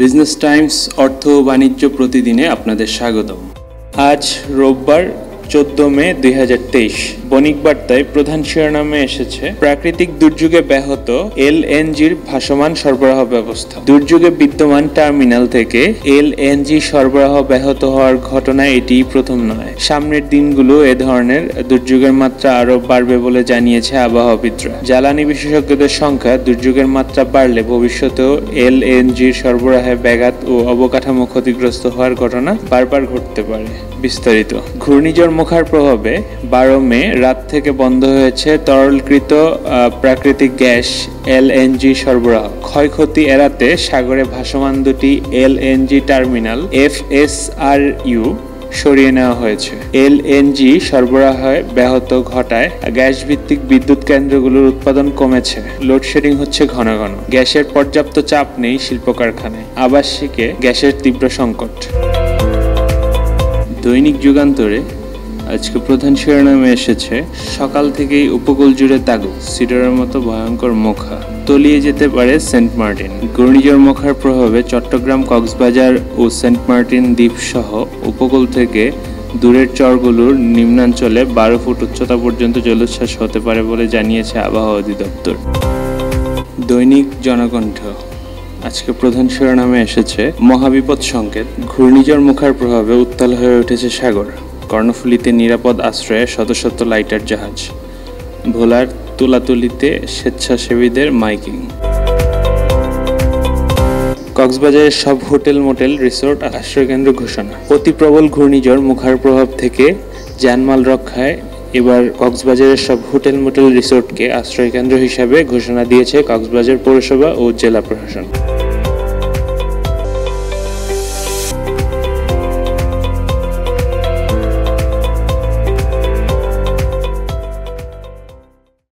Business Times অর্থ ও বাণিজ্য প্রতিদিনে আপনাদের স্বাগতম। আজ রোববার 14 মে 2023। বণিক বার্তায় প্রধান শিরোনামে এসেছে প্রাকৃতিক দুর্যোগে ব্যাহত এলএনজির ভাসমান সরবরাহ ব্যবস্থা। দুর্যোগে বিদ্যমান টার্মিনাল থেকে এলএনজি সরবরাহ ব্যাহত হওয়ার ঘটনা এটি প্রথম নয়। সামনের দিনগুলো এ ধরনের দুর্যোগের মাত্রা আরো বাড়বে বলে জানিয়েছে আবহাওয়াবিদরা। জ্বালানি বিশেষজ্ঞদের সংখ্যা দুর্যোগের মাত্রা বাড়লে ভবিষ্যতেও এলএনজির সরবরাহে ব্যাঘাত ও অবকাঠামো ক্ষতিগ্রস্ত হওয়ার ঘটনা বারবার ঘটতে পারে। বিস্তারিত। ঘূর্ণিঝড় মোখার প্রভাবে 12 মে রাত থেকে বন্ধ হয়েছে তরলীকৃত প্রাকৃতিক গ্যাস এলএনজি সরবরাহ। ক্ষয়ক্ষতি এড়াতে সাগরে ভাসমান দুটি এলএনজি টার্মিনাল এফএসআরইউ সরিয়ে নেওয়া হয়েছে। এলএনজি সরবরাহে ব্যাহত ঘটায় গ্যাস ভিত্তিক বিদ্যুৎ কেন্দ্রগুলোর উৎপাদন কমেছে। লোডশেডিং হচ্ছে ঘন ঘন। গ্যাসের পর্যাপ্ত চাপ নেই শিল্প কারখানায়। আবাসিকে গ্যাসের তীব্র সংকট। দৈনিক যুগান্তরে আজকে প্রধান শিরোনামে এসেছে সকাল থেকেই উপকূল জুড়ে তাগুক, সিডরের মতো ভয়ঙ্কর মোখা, তলিয়ে যেতে পারে সেন্ট মার্টিন। ঘূর্ণিঝড় মোখার প্রভাবে চট্টগ্রাম, কক্সবাজার ও সেন্ট মার্টিন দ্বীপ সহ উপকূল থেকে দূরের চরগুলোর নিম্নাঞ্চলে 12 ফুট উচ্চতা পর্যন্ত জলোচ্ছ্বাস হতে পারে বলে জানিয়েছে আবহাওয়া অধিদপ্তর। দৈনিক জনকণ্ঠ আজকে প্রধান শিরোনামে এসেছে মহাবিপদ সংকেত, ঘূর্ণিঝড় মোখার প্রভাবে উত্তাল হয়ে উঠেছে সাগর, কর্ণফুলীতে নিরাপদ আশ্রয়ে শত শত লাইটার জাহাজ, ভোলার তুলাতুলিতে স্বেচ্ছাসেবীদের মাইকিং। কক্সবাজারের সব হোটেল, মোটেল, রিসোর্ট আশ্রয়কেন্দ্র ঘোষণা। অতি প্রবল ঘূর্ণিঝড় মোখার প্রভাব থেকে জানমাল রক্ষায় এবার কক্সবাজারের সব হোটেল, মোটেল, রিসোর্টকে আশ্রয়কেন্দ্র হিসাবে ঘোষণা দিয়েছে কক্সবাজার পৌরসভা ও জেলা প্রশাসন।